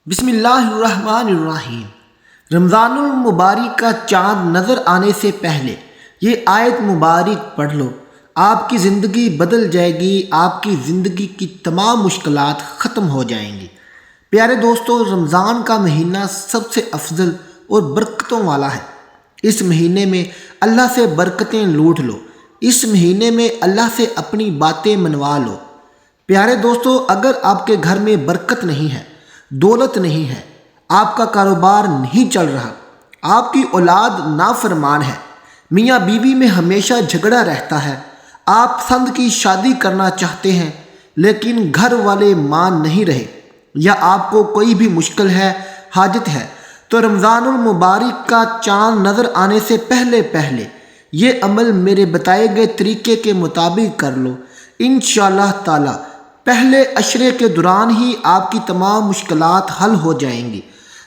بسم اللہ الرحمن الرحیم۔ رمضان المبارک کا چاند نظر آنے سے پہلے یہ آیت مبارک پڑھ لو، آپ کی زندگی بدل جائے گی، آپ کی زندگی کی تمام مشکلات ختم ہو جائیں گی۔ پیارے دوستو، رمضان کا مہینہ سب سے افضل اور برکتوں والا ہے۔ اس مہینے میں اللہ سے برکتیں لوٹ لو، اس مہینے میں اللہ سے اپنی باتیں منوا لو۔ پیارے دوستو، اگر آپ کے گھر میں برکت نہیں ہے، دولت نہیں ہے، آپ کا کاروبار نہیں چل رہا، آپ کی اولاد نافرمان ہے، میاں بیوی میں ہمیشہ جھگڑا رہتا ہے، آپ پسند کی شادی کرنا چاہتے ہیں لیکن گھر والے مان نہیں رہے، یا آپ کو کوئی بھی مشکل ہے، حاجت ہے، تو رمضان المبارک کا چاند نظر آنے سے پہلے یہ عمل میرے بتائے گئے طریقے کے مطابق کر لو۔ انشاءاللہ تعالی پہلے عشرے کے دوران ہی آپ کی تمام مشکلات حل ہو جائیں گی۔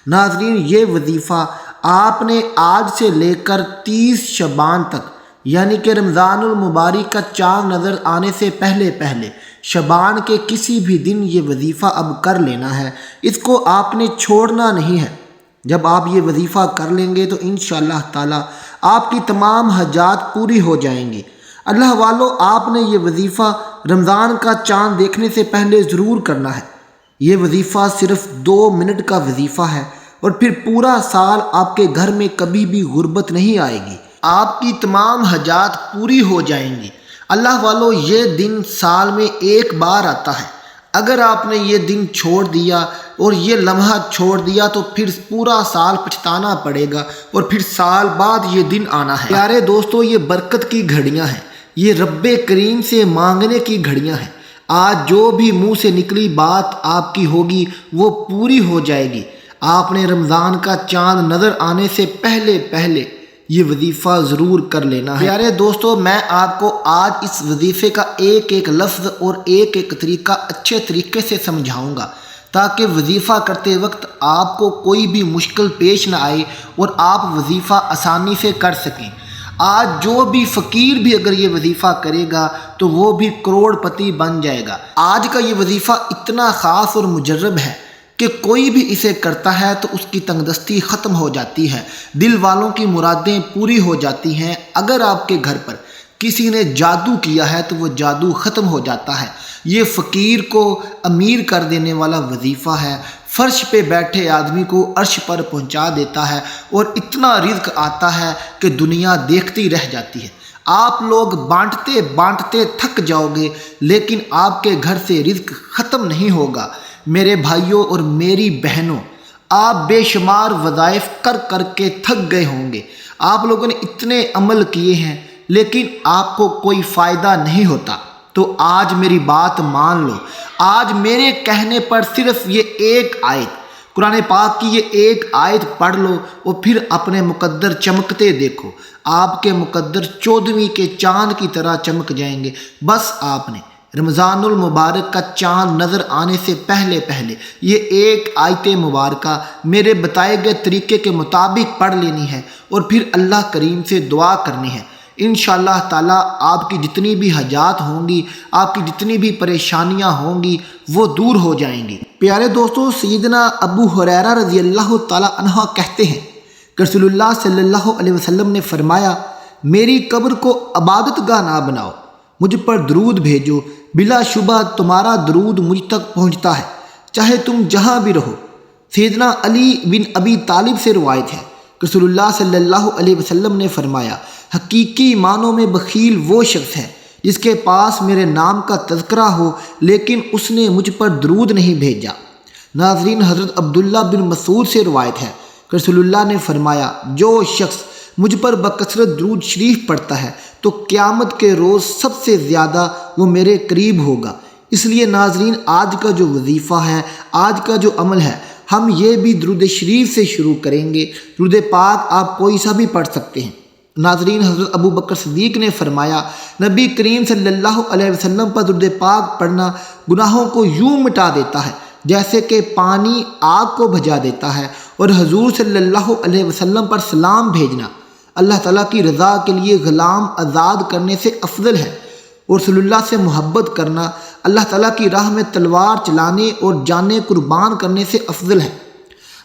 ناظرین، یہ وظیفہ آپ نے آج سے لے کر 30 شعبان تک، یعنی کہ رمضان المبارک کا چاند نظر آنے سے پہلے شعبان کے کسی بھی دن یہ وظیفہ اب کر لینا ہے، اس کو آپ نے چھوڑنا نہیں ہے۔ جب آپ یہ وظیفہ کر لیں گے تو انشاءاللہ تعالی آپ کی تمام حاجات پوری ہو جائیں گی۔ اللہ والو، آپ نے یہ وظیفہ رمضان کا چاند دیکھنے سے پہلے ضرور کرنا ہے۔ یہ وظیفہ صرف 2 منٹ کا وظیفہ ہے اور پھر پورا سال آپ کے گھر میں کبھی بھی غربت نہیں آئے گی، آپ کی تمام حاجات پوری ہو جائیں گی۔ اللہ والو، یہ دن سال میں ایک بار آتا ہے، اگر آپ نے یہ دن چھوڑ دیا اور یہ لمحہ چھوڑ دیا تو پھر پورا سال پچھتانا پڑے گا اور پھر سال بعد یہ دن آنا ہے۔ پیارے دوستو، یہ برکت کی گھڑیاں ہیں، یہ رب کریم سے مانگنے کی گھڑیاں ہیں۔ آج جو بھی منہ سے نکلی بات آپ کی ہوگی وہ پوری ہو جائے گی۔ آپ نے رمضان کا چاند نظر آنے سے پہلے یہ وظیفہ ضرور کر لینا ہے۔ پیارے دوستو، میں آپ کو آج اس وظیفے کا ایک لفظ اور ایک طریقہ اچھے طریقے سے سمجھاؤں گا تاکہ وظیفہ کرتے وقت آپ کو کوئی بھی مشکل پیش نہ آئے اور آپ وظیفہ آسانی سے کر سکیں۔ آج جو بھی فقیر بھی اگر یہ وظیفہ کرے گا تو وہ بھی کروڑ پتی بن جائے گا۔ آج کا یہ وظیفہ اتنا خاص اور مجرب ہے کہ کوئی بھی اسے کرتا ہے تو اس کی تنگدستی ختم ہو جاتی ہے، دل والوں کی مرادیں پوری ہو جاتی ہیں۔ اگر آپ کے گھر پر کسی نے جادو کیا ہے تو وہ جادو ختم ہو جاتا ہے۔ یہ فقیر کو امیر کر دینے والا وظیفہ ہے، فرش پہ بیٹھے آدمی کو عرش پر پہنچا دیتا ہے اور اتنا رزق آتا ہے کہ دنیا دیکھتی رہ جاتی ہے۔ آپ لوگ بانٹتے تھک جاؤ گے لیکن آپ کے گھر سے رزق ختم نہیں ہوگا۔ میرے بھائیوں اور میری بہنوں، آپ بے شمار وظائف کر کے تھک گئے ہوں گے، آپ لوگوں نے اتنے عمل کیے ہیں لیکن آپ کو کوئی فائدہ نہیں ہوتا، تو آج میری بات مان لو۔ آج میرے کہنے پر صرف یہ ایک آیت، قرآن پاک کی یہ ایک آیت پڑھ لو اور پھر اپنے مقدر چمکتے دیکھو، آپ کے مقدر 14ویں کے چاند کی طرح چمک جائیں گے۔ بس آپ نے رمضان المبارک کا چاند نظر آنے سے پہلے یہ ایک آیت مبارکہ میرے بتائے گئے طریقے کے مطابق پڑھ لینی ہے اور پھر اللہ کریم سے دعا کرنی ہے۔ انشاءاللہ تعالی آپ کی جتنی بھی حاجات ہوں گی، آپ کی جتنی بھی پریشانیاں ہوں گی وہ دور ہو جائیں گی۔ پیارے دوستو، سیدنا ابو ہریرہ رضی اللہ تعالی عنہ کہتے ہیں کہ رسول اللہ صلی اللہ علیہ وسلم نے فرمایا، میری قبر کو عبادت گاہ نہ بناؤ، مجھ پر درود بھیجو، بلا شبہ تمہارا درود مجھ تک پہنچتا ہے چاہے تم جہاں بھی رہو۔ سیدنا علی بن ابی طالب سے روایت ہے کہ رسول اللہ صلی اللہ علیہ وسلم نے فرمایا، حقیقی معنوں میں بخیل وہ شخص ہے جس کے پاس میرے نام کا تذکرہ ہو لیکن اس نے مجھ پر درود نہیں بھیجا۔ ناظرین، حضرت عبداللہ بن مسعود سے روایت ہے کہ رسول اللہ نے فرمایا، جو شخص مجھ پر بکثرت درود شریف پڑھتا ہے تو قیامت کے روز سب سے زیادہ وہ میرے قریب ہوگا۔ اس لیے ناظرین، آج کا جو وظیفہ ہے، آج کا جو عمل ہے، ہم یہ بھی درود شریف سے شروع کریں گے۔ درود پاک آپ کوئی سا بھی پڑھ سکتے ہیں۔ ناظرین، حضرت ابو بکر صدیق نے فرمایا، نبی کریم صلی اللہ علیہ وسلم پر درود پاک پڑھنا گناہوں کو یوں مٹا دیتا ہے جیسے کہ پانی آگ کو بھجا دیتا ہے، اور حضور صلی اللہ علیہ وسلم پر سلام بھیجنا اللہ تعالیٰ کی رضا کے لیے غلام آزاد کرنے سے افضل ہے۔ اور رسول اللہ سے محبت کرنا اللہ تعالیٰ کی راہ میں تلوار چلانے اور جانیں قربان کرنے سے افضل ہے۔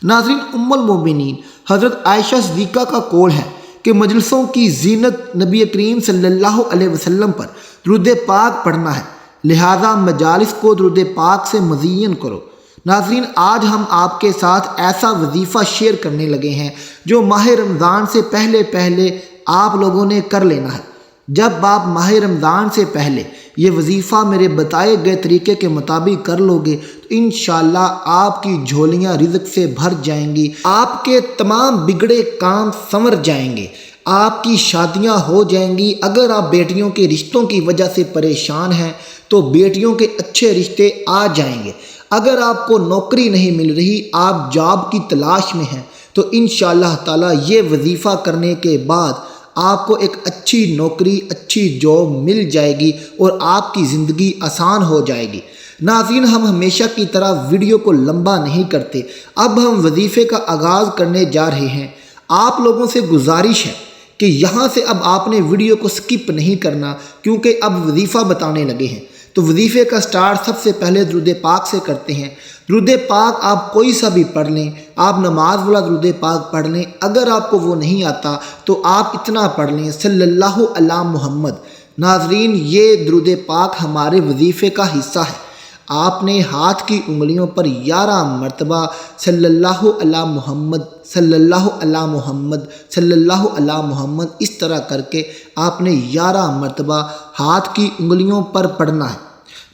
ناظرین، ام المومنین حضرت عائشہ صدیقہ کا قول ہے کہ مجلسوں کی زینت نبی کریم صلی اللہ علیہ وسلم پر درود پاک پڑھنا ہے، لہذا مجالس کو درود پاک سے مزین کرو۔ ناظرین، آج ہم آپ کے ساتھ ایسا وظیفہ شیئر کرنے لگے ہیں جو ماہ رمضان سے پہلے آپ لوگوں نے کر لینا ہے۔ جب آپ ماہ رمضان سے پہلے یہ وظیفہ میرے بتائے گئے طریقے کے مطابق کر لو گے تو انشاءاللہ آپ کی جھولیاں رزق سے بھر جائیں گی، آپ کے تمام بگڑے کام سنور جائیں گے، آپ کی شادیاں ہو جائیں گی۔ اگر آپ بیٹیوں کے رشتوں کی وجہ سے پریشان ہیں تو بیٹیوں کے اچھے رشتے آ جائیں گے۔ اگر آپ کو نوکری نہیں مل رہی، آپ جاب کی تلاش میں ہیں، تو انشاءاللہ تعالی یہ وظیفہ کرنے کے بعد آپ کو ایک اچھی نوکری، اچھی جاب مل جائے گی اور آپ کی زندگی آسان ہو جائے گی۔ ناظرین، ہم ہمیشہ کی طرح ویڈیو کو لمبا نہیں کرتے، اب ہم وظیفے کا آغاز کرنے جا رہے ہیں۔ آپ لوگوں سے گزارش ہے کہ یہاں سے اب آپ نے ویڈیو کو سکپ نہیں کرنا، کیونکہ اب وظیفہ بتانے لگے ہیں۔ تو وظیفے کا سٹارٹ سب سے پہلے درود پاک سے کرتے ہیں۔ درود پاک آپ کوئی سا بھی پڑھ لیں، آپ نماز والا درود پاک پڑھ لیں، اگر آپ کو وہ نہیں آتا تو آپ اتنا پڑھ لیں، صلی اللہ علی محمد۔ ناظرین، یہ درود پاک ہمارے وظیفے کا حصہ ہے۔ آپ نے ہاتھ کی انگلیوں پر 11 مرتبہ صلی اللہ علی محمد، صلی اللہ علی محمد، صلی اللہ علی محمد اس طرح کر کے آپ نے 11 مرتبہ ہاتھ کی انگلیوں پر پڑھنا ہے۔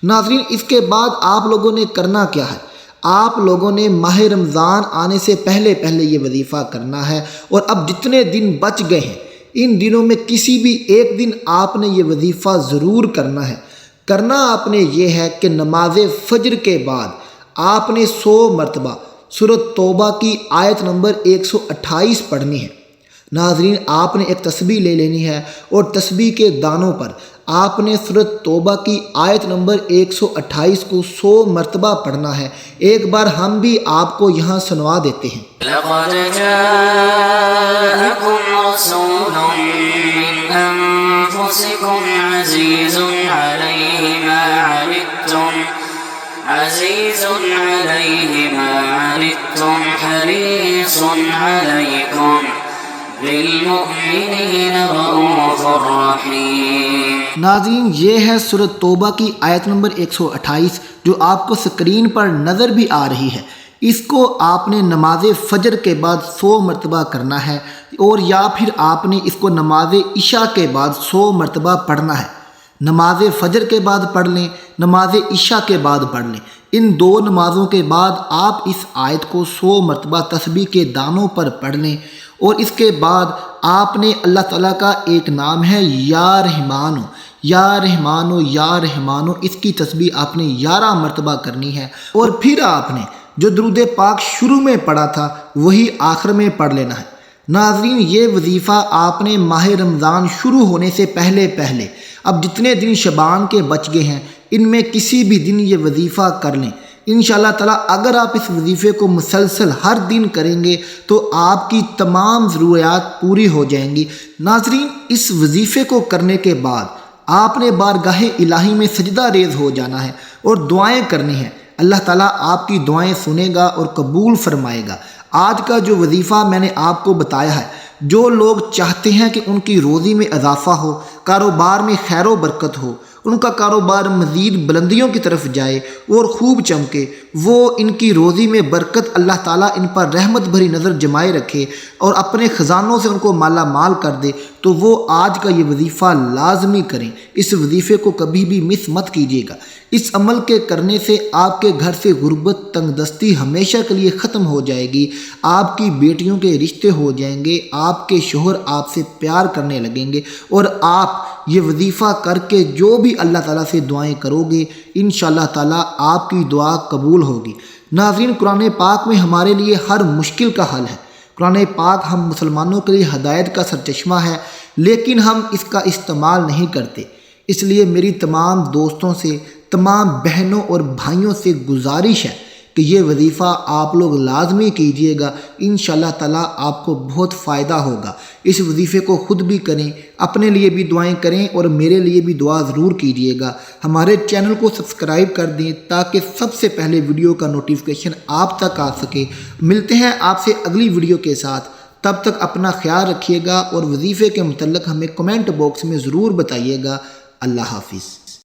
ناظرین، اس کے بعد آپ لوگوں نے کرنا کیا ہے؟ آپ لوگوں نے ماہ رمضان آنے سے پہلے یہ وظیفہ کرنا ہے، اور اب جتنے دن بچ گئے ہیں ان دنوں میں کسی بھی ایک دن آپ نے یہ وظیفہ ضرور کرنا ہے۔ کرنا آپ نے یہ ہے کہ نماز فجر کے بعد آپ نے 100 مرتبہ سورۃ توبہ کی آیت نمبر 128 پڑھنی ہے۔ ناظرین، آپ نے ایک تسبیح لے لینی ہے اور تسبیح کے دانوں پر آپ نے سورۃ توبہ کی آیت نمبر 128 کو 100 مرتبہ پڑھنا ہے۔ ایک بار ہم بھی آپ کو یہاں سنوا دیتے ہیں۔ لقد جاءكم رسول من أنفسكم عزيز عليه ما عنتم حريص عليكم بالمؤمنين رؤوف رحيم۔ ناظرین، یہ ہے سورۃ توبہ کی آیت نمبر 128 جو آپ کو سکرین پر نظر بھی آ رہی ہے۔ اس کو آپ نے نماز فجر کے بعد 100 مرتبہ کرنا ہے، اور یا پھر آپ نے اس کو نماز عشاء کے بعد 100 مرتبہ پڑھنا ہے۔ نماز فجر کے بعد پڑھ لیں، نماز عشاء کے بعد پڑھ لیں۔ ان دو نمازوں کے بعد آپ اس آیت کو 100 مرتبہ تسبیح کے دانوں پر پڑھ لیں، اور اس کے بعد آپ نے اللہ تعالیٰ کا ایک نام ہے یا رحمانو، یا رحمانو، یا رحمانو، اس کی تسبیح آپ نے 11 مرتبہ کرنی ہے، اور پھر آپ نے جو درود پاک شروع میں پڑھا تھا وہی آخر میں پڑھ لینا ہے۔ ناظرین، یہ وظیفہ آپ نے ماہ رمضان شروع ہونے سے پہلے اب جتنے دن شعبان کے بچ گئے ہیں ان میں کسی بھی دن یہ وظیفہ کر لیں۔ انشاءاللہ تعالیٰ اگر آپ اس وظیفے کو مسلسل ہر دن کریں گے تو آپ کی تمام ضروریات پوری ہو جائیں گی۔ ناظرین، اس وظیفے کو کرنے کے بعد آپ نے بارگاہ الہی میں سجدہ ریز ہو جانا ہے اور دعائیں کرنی ہیں۔ اللہ تعالیٰ آپ کی دعائیں سنے گا اور قبول فرمائے گا۔ آج کا جو وظیفہ میں نے آپ کو بتایا ہے، جو لوگ چاہتے ہیں کہ ان کی روزی میں اضافہ ہو، کاروبار میں خیر و برکت ہو، ان کا کاروبار مزید بلندیوں کی طرف جائے اور خوب چمکے، وہ ان کی روزی میں برکت اللہ تعالیٰ ان پر رحمت بھری نظر جمائے رکھے اور اپنے خزانوں سے ان کو مالا مال کر دے، تو وہ آج کا یہ وظیفہ لازمی کریں۔ اس وظیفے کو کبھی بھی مس مت کیجیے گا۔ اس عمل کے کرنے سے آپ کے گھر سے غربت، تنگ دستی ہمیشہ کے لیے ختم ہو جائے گی، آپ کی بیٹیوں کے رشتے ہو جائیں گے، آپ کے شوہر آپ سے پیار کرنے لگیں گے، اور آپ یہ وظیفہ کر کے جو بھی اللہ تعالیٰ سے دعائیں کرو گے انشاءاللہ تعالیٰ آپ کی دعا قبول ہوگی۔ ناظرین، قرآن پاک میں ہمارے لیے ہر مشکل کا حل ہے۔ قرآن پاک ہم مسلمانوں کے لیے ہدایت کا سرچشمہ ہے، لیکن ہم اس کا استعمال نہیں کرتے۔ اس لیے میری تمام دوستوں سے، تمام بہنوں اور بھائیوں سے گزارش ہے کہ یہ وظیفہ آپ لوگ لازمی کیجئے گا، انشاءاللہ تعالیٰ آپ کو بہت فائدہ ہوگا۔ اس وظیفے کو خود بھی کریں، اپنے لیے بھی دعائیں کریں اور میرے لیے بھی دعا ضرور کیجئے گا۔ ہمارے چینل کو سبسکرائب کر دیں تاکہ سب سے پہلے ویڈیو کا نوٹیفیکیشن آپ تک آ سکے۔ ملتے ہیں آپ سے اگلی ویڈیو کے ساتھ، تب تک اپنا خیال رکھیے گا اور وظیفے کے متعلق ہمیں کمنٹ باکس میں ضرور بتائیے گا۔ اللہ حافظ۔